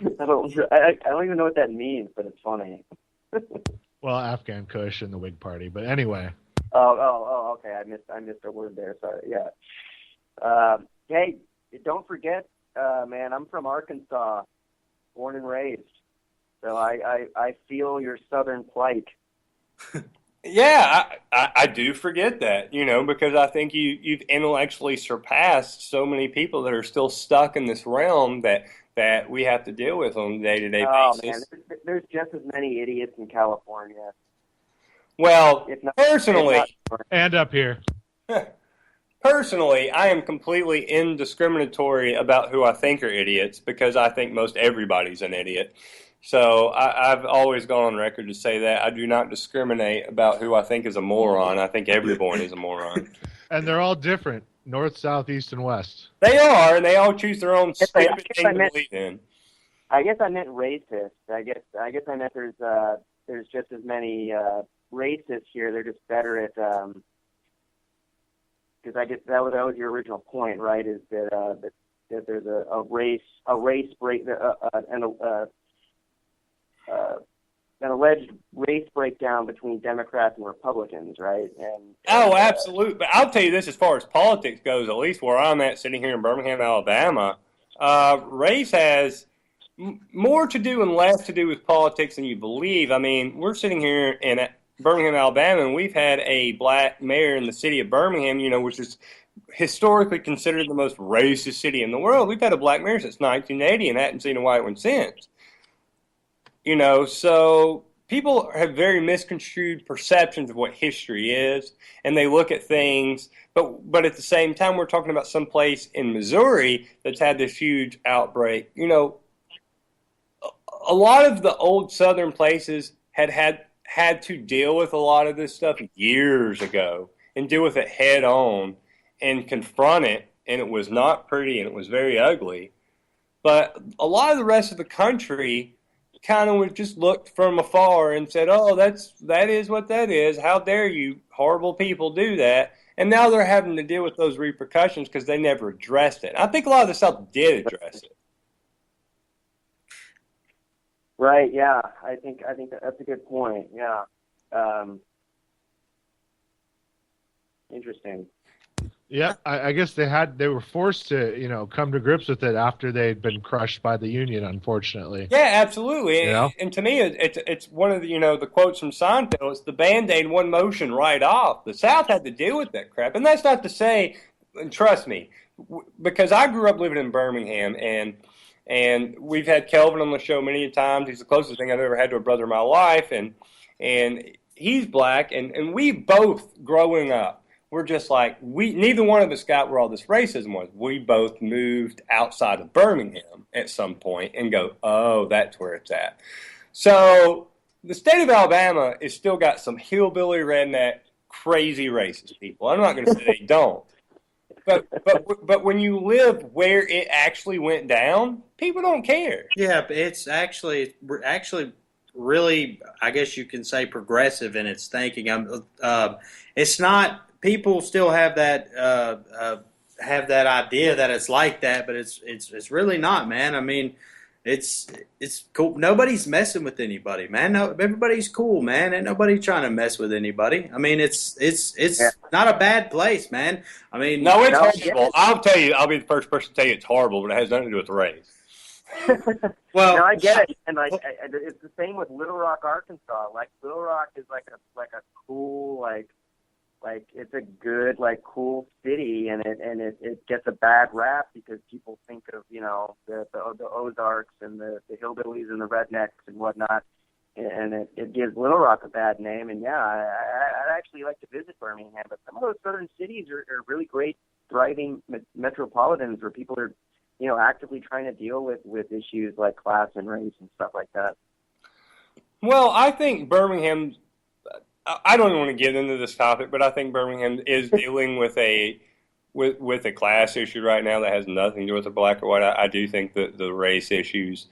don't even know what that means, but it's funny. Well, Afghan Kush and the Whig Party, but anyway. Oh, okay. I missed a word there. Sorry. Yeah. Hey, don't forget, man. I'm from Arkansas, born and raised, so I feel your Southern plight. Yeah, I do forget that, you know, because I think you've intellectually surpassed so many people that are still stuck in this realm that we have to deal with on a day-to-day basis. Man, there's just as many idiots in California. Well, personally... And up here. Personally, I am completely indiscriminatory about who I think are idiots because I think most everybody's an idiot. So I've always gone on record to say that. I do not discriminate about who I think is a moron. I think everyone is a moron. And they're all different. North, south, east, and west. They are, and they all choose their own stupid thing to believe in. I guess I meant racist. I guess I meant there's just as many racists here. They're just better at because I guess that was your original point, right? Is that there's a race break an alleged race breakdown between Democrats and Republicans, right? Absolutely. But I'll tell you this, as far as politics goes, at least where I'm at, sitting here in Birmingham, Alabama, race has more to do and less to do with politics than you believe. I mean, we're sitting here in Birmingham, Alabama, and we've had a black mayor in the city of Birmingham, you know, which is historically considered the most racist city in the world. We've had a black mayor since 1980 and hadn't seen a white one since. You know, so people have very misconstrued perceptions of what history is, and they look at things, but at the same time, we're talking about some place in Missouri that's had this huge outbreak. You know, a lot of the old southern places had to deal with a lot of this stuff years ago and deal with it head on and confront it, and it was not pretty and it was very ugly. But a lot of the rest of the country kind of just looked from afar and said, "Oh, that is what that is. How dare you, horrible people, do that?" And now they're having to deal with those repercussions because they never addressed it. I think a lot of the South did address it. Right. Yeah. I think that's a good point. Yeah. Interesting. Yeah, I guess they were forced to, come to grips with it after they'd been crushed by the Union, unfortunately. Yeah, absolutely. You know? And to me, it's one of the quotes from Seinfeld. It's the Band-Aid one motion right off. The South had to deal with that crap, and that's not to say, and trust me, because I grew up living in Birmingham, and we've had Kelvin on the show many times. He's the closest thing I've ever had to a brother in my life, and he's black, and we both growing up. We're just like, neither one of us got where all this racism was. We both moved outside of Birmingham at some point and go, oh, that's where it's at. So the state of Alabama has still got some hillbilly, redneck, crazy racist people. I'm not going to say they don't. But when you live where it actually went down, people don't care. Yeah, it's actually really, I guess you can say, progressive in its thinking. It's not. People still have that idea that it's like that, but it's really not, man. I mean, it's cool. Nobody's messing with anybody, man. No, everybody's cool, man. Ain't nobody trying to mess with anybody. I mean, it's not a bad place, man. I mean, no, it's horrible. I'll tell you. I'll be the first person to tell you it's horrible, but it has nothing to do with race. Well, no, I get it, and it's the same with Little Rock, Arkansas. Like Little Rock is like a cool like it's a good cool city, and it gets a bad rap because people think of the Ozarks and the hillbillies and the rednecks and whatnot, and it gives Little Rock a bad name. And yeah, I'd actually like to visit Birmingham, but some of those southern cities are really great, thriving metropolitans where people are actively trying to deal with issues like class and race and stuff like that. Well, I think Birmingham. I don't want to get into this topic, but I think Birmingham is dealing with a class issue right now that has nothing to do with the black or white. I do think that the race issues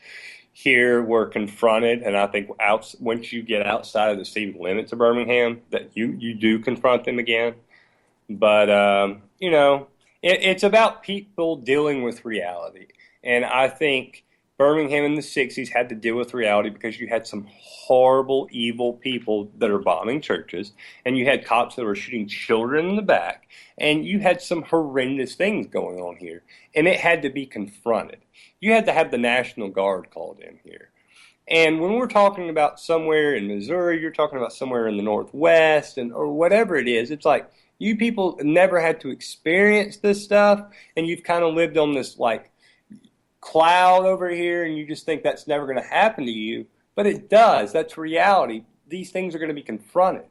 here were confronted, and I think once you get outside of the city limits of Birmingham, that you do confront them again. But it's about people dealing with reality, and I think Birmingham in the 60s had to deal with reality because you had some horrible, evil people that are bombing churches, and you had cops that were shooting children in the back, and you had some horrendous things going on here, and it had to be confronted. You had to have the National Guard called in here. And when we're talking about somewhere in Missouri, you're talking about somewhere in the Northwest or whatever it is, it's like you people never had to experience this stuff, and you've kind of lived on this cloud over here, and you just think that's never going to happen to you, but it does. That's reality. These things are going to be confronted.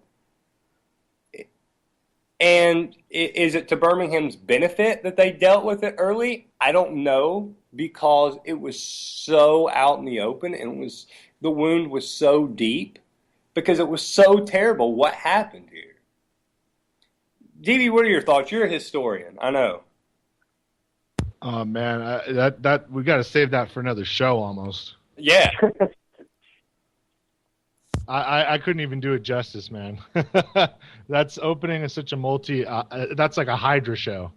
And is it to Birmingham's benefit that they dealt with it early? I don't know, because it was so out in the open, and the wound was so deep because it was so terrible what happened here. DB, what are your thoughts? You're a historian, I know. Oh man, that we got to save that for another show almost. Yeah. I couldn't even do it justice, man. That's opening such a that's like a Hydra show.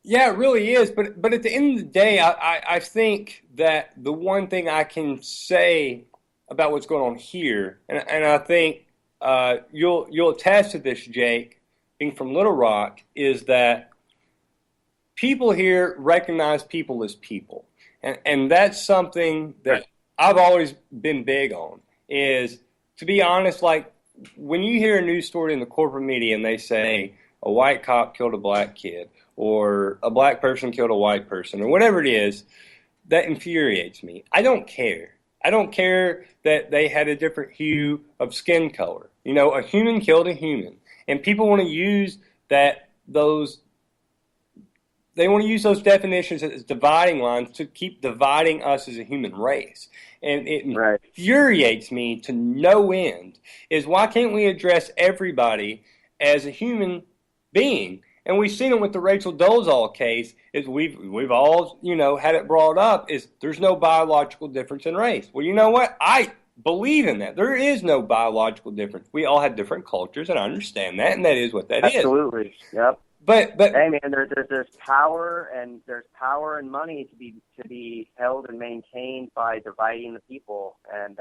Yeah, it really is. But at the end of the day, I think that the one thing I can say about what's going on here, and I think you'll attest to this, Jake, being from Little Rock, is that people here recognize people as people. And that's something that I've always been big on, is, to be honest, when you hear a news story in the corporate media and they say a white cop killed a black kid or a black person killed a white person or whatever it is, that infuriates me. I don't care. I don't care that they had a different hue of skin color. A human killed a human. And people want to use those definitions as dividing lines to keep dividing us as a human race. And it infuriates me to no end, is why can't we address everybody as a human being? And we've seen it with the Rachel Dolezal case. Is we've all had it brought up. Is there's no biological difference in race? Well, you know what? I believe in that. There is no biological difference. We all have different cultures, and I understand that, and that is what that is. Absolutely. Yep. But hey, man, there's power and money to be held and maintained by dividing the people. And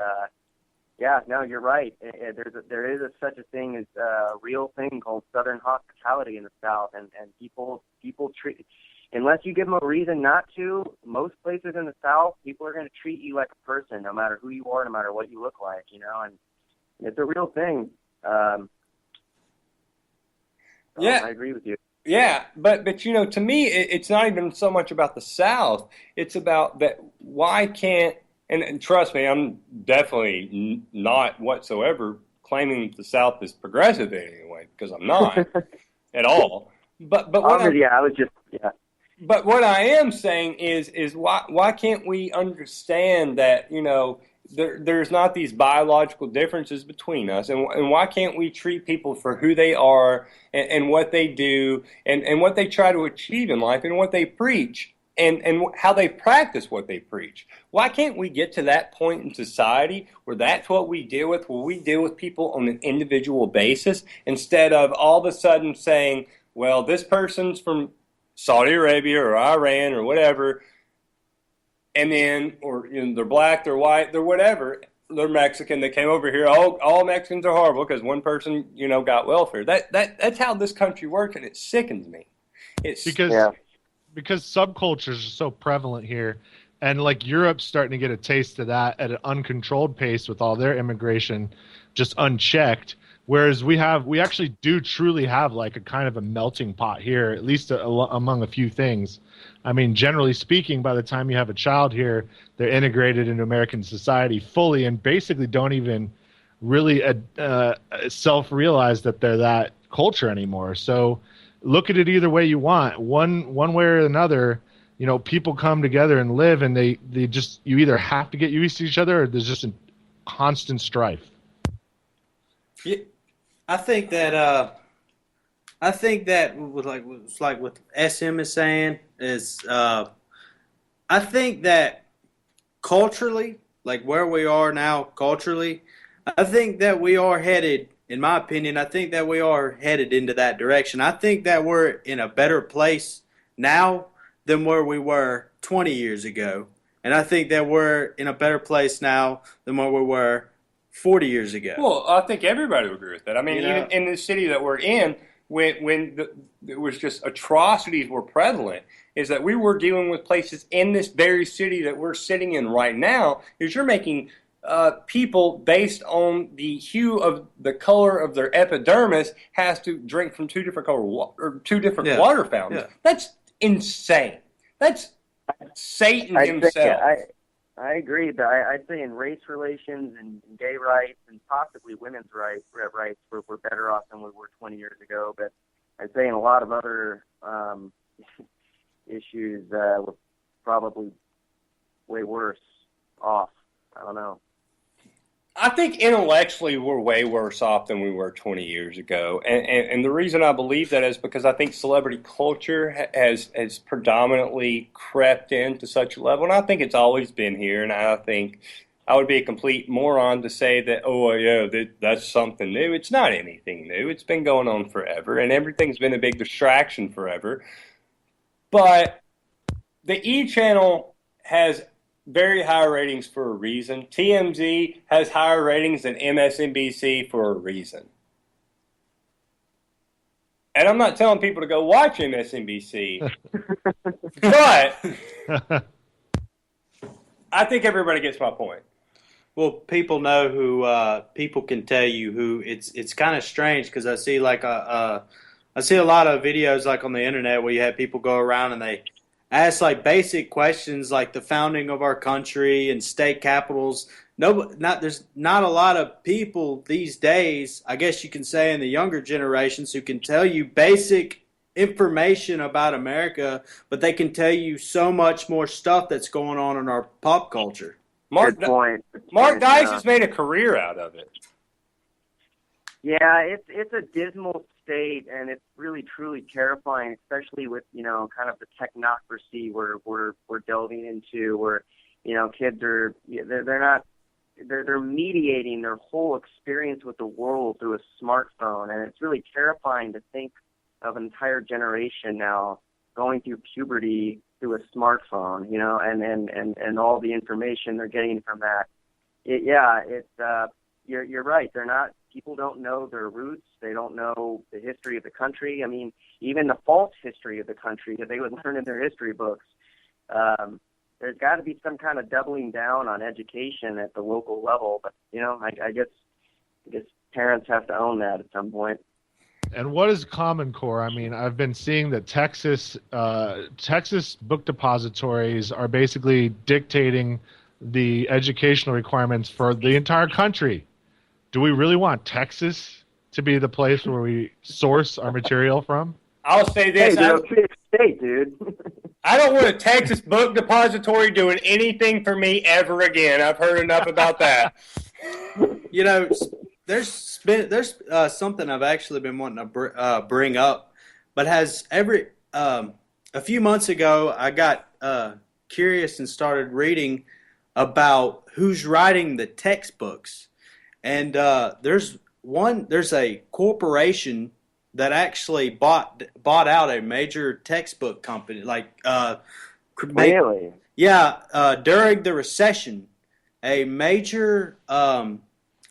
yeah, no, you're right. There is such a thing as a real thing called Southern hospitality in the South, and people treat, unless you give them a reason not to. Most places in the South, people are going to treat you like a person, no matter who you are, no matter what you look like, and it's a real thing. Yeah, I agree with you. Yeah, but to me, it's not even so much about the South. It's about that. Why can't and trust me, I'm definitely not whatsoever claiming the South is progressive in any way, because I'm not at all. But what But what I am saying is why can't we understand that there's not these biological differences between us, and why can't we treat people for who they are and what they do and what they try to achieve in life and what they preach and how they practice what they preach? Why can't we get to that point in society where that's what we deal with, where we deal with people on an individual basis, instead of all of a sudden saying, well, this person's from Saudi Arabia or Iran or whatever, and then, or they're black, they're white, they're whatever, they're Mexican, they came over here, all Mexicans are horrible because one person, got welfare. That's how this country works, and it sickens me. Because subcultures are so prevalent here, and like Europe's starting to get a taste of that at an uncontrolled pace with all their immigration just unchecked. Whereas we actually do truly have like a kind of a melting pot here, at least among a few things. I mean, generally speaking, by the time you have a child here, they're integrated into American society fully and basically don't even really self-realize that they're that culture anymore. So look at it either way you want. One way or another, people come together and live, and they just, you either have to get used to each other or there's just a constant strife. Yeah. I think that with what SM is saying is I think that culturally, like where we are now culturally, I think that we are headed, in my opinion, I think that we are headed into that direction. I think that we're in a better place now than where we were 20 years ago. And I think that we're in a better place now than where we were 40 years ago. Well, I think everybody would agree with that. I mean, even in the city that we're in, when it was just atrocities were prevalent, is that we were dealing with places in this very city that we're sitting in right now, is you're making people based on the hue of the color of their epidermis has to drink from two different water fountains. Yeah. That's insane. That's Satan himself. I agree, but I'd say in race relations and gay rights and possibly women's rights, we're better off than we were 20 years ago. But I'd say in a lot of other issues, we're probably way worse off. I don't know. I think intellectually we're way worse off than we were 20 years ago. And the reason I believe that is because I think celebrity culture has predominantly crept into such a level. And I think it's always been here. And I think I would be a complete moron to say that, that's something new. It's not anything new. It's been going on forever. And everything's been a big distraction forever. But the E! Channel has very high ratings for a reason. TMZ has higher ratings than MSNBC for a reason. And I'm not telling people to go watch MSNBC, but I think everybody gets my point. Well, people know who. People can tell you who. It's kind of strange because I see I see a lot of videos like on the internet where you have people go around and they ask like basic questions like the founding of our country and state capitals. There's not a lot of people these days, I guess you can say in the younger generations, who can tell you basic information about America, but they can tell you so much more stuff that's going on in our pop culture. Mark Dice has made a career out of it. Yeah, it's a dismal state, and it's really truly terrifying, especially with kind of the technocracy we're delving into, where kids are they're mediating their whole experience with the world through a smartphone, and it's really terrifying to think of an entire generation now going through puberty through a smartphone, and all the information they're getting from that. You're right. People don't know their roots. They don't know the history of the country. I mean, even the false history of the country that they would learn in their history books. There's got to be some kind of doubling down on education at the local level. But, I guess parents have to own that at some point. And what is Common Core? I mean, I've been seeing that Texas book depositories are basically dictating the educational requirements for the entire country. Do we really want Texas to be the place where we source our material from? I'll say this. Hey, they're a big state, dude. I don't want a Texas book depository doing anything for me ever again. I've heard enough about that. There's something I've actually been wanting to bring up, but a few months ago I got curious and started reading about who's writing the textbooks, and there's a corporation that actually bought out a major textbook company. Really? Yeah, during the recession, a major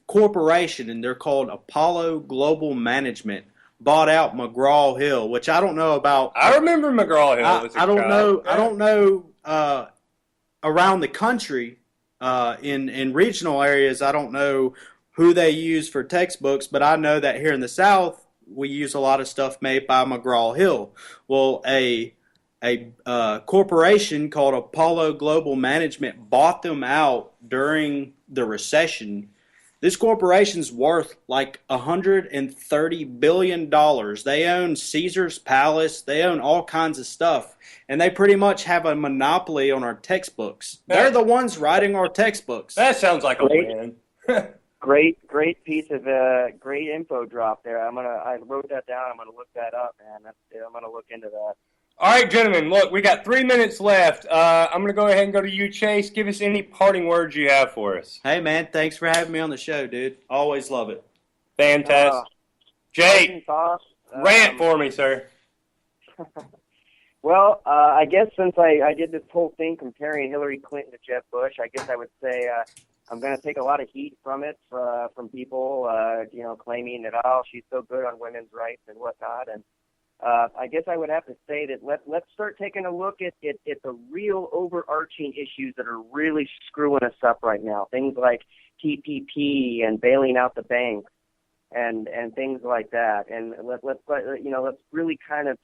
corporation, and they're called Apollo Global Management, bought out McGraw-Hill, which I don't know about. I remember McGraw-Hill. I don't know. Yeah. I don't know around the country, in regional areas. I don't know who they use for textbooks, but I know that here in the South, we use a lot of stuff made by McGraw-Hill. Well, a corporation called Apollo Global Management bought them out during the recession. This corporation's worth like $130 billion. They own Caesar's Palace. They own all kinds of stuff. And they pretty much have a monopoly on our textbooks. They're the ones writing our textbooks. That sounds like a win. Great piece of great info drop there. I wrote that down. I'm gonna look that up, man. I'm gonna look into that. All right, gentlemen. Look, we got 3 minutes left. I'm gonna go ahead and go to you, Chase. Give us any parting words you have for us. Hey, man. Thanks for having me on the show, dude. Always love it. Fantastic. Jake, rant for me, sir. Well, I guess since I did this whole thing comparing Hillary Clinton to Jeb Bush, I guess I would say I'm going to take a lot of heat from it, from people, claiming that, she's so good on women's rights and whatnot. And I guess I would have to say that let's start taking a look at the real overarching issues that are really screwing us up right now. Things like TPP and bailing out the banks and things like that. And let's really kind of,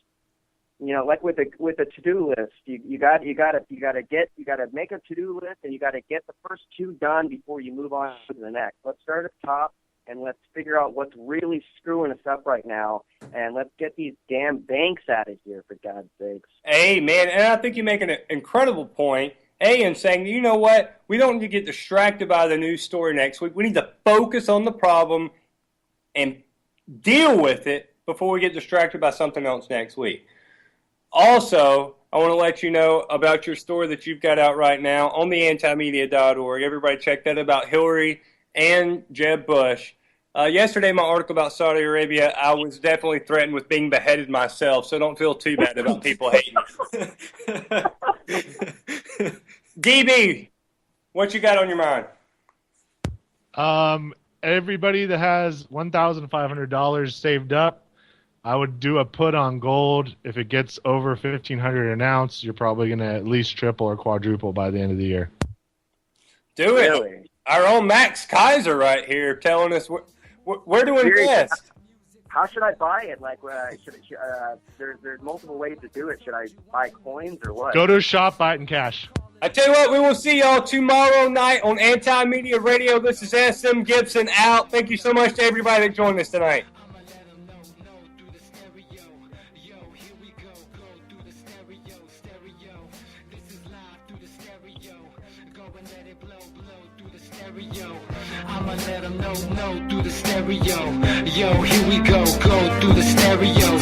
like with a to-do list, you got to make a to-do list, and you got to get the first 2 done before you move on to the next. Let's start at the top, and let's figure out what's really screwing us up right now, and let's get these damn banks out of here, for God's sakes. Hey, man, and I think you make an incredible point. In saying, you know what, we don't need to get distracted by the news story next week. We need to focus on the problem and deal with it before we get distracted by something else next week. Also, I want to let you know about your story that you've got out right now on the antimedia.org. Everybody check that about Hillary and Jeb Bush. Yesterday, my article about Saudi Arabia, I was definitely threatened with being beheaded myself, so don't feel too bad about people hating me. DB, what you got on your mind? Everybody that has $1,500 saved up, I would do a put on gold. If it gets over $1,500 an ounce, you're probably going to at least triple or quadruple by the end of the year. Do it. Really? Our own Max Kaiser right here telling us where to invest. How should I buy it? Like, there's multiple ways to do it. Should I buy coins or what? Go to a shop, buy it in cash. I tell you what, we will see y'all tomorrow night on Anti-Media Radio. This is SM Gibson out. Thank you so much to everybody that joined us tonight. stereo. I'ma let them know, through the stereo. Yo, here we go through the stereo.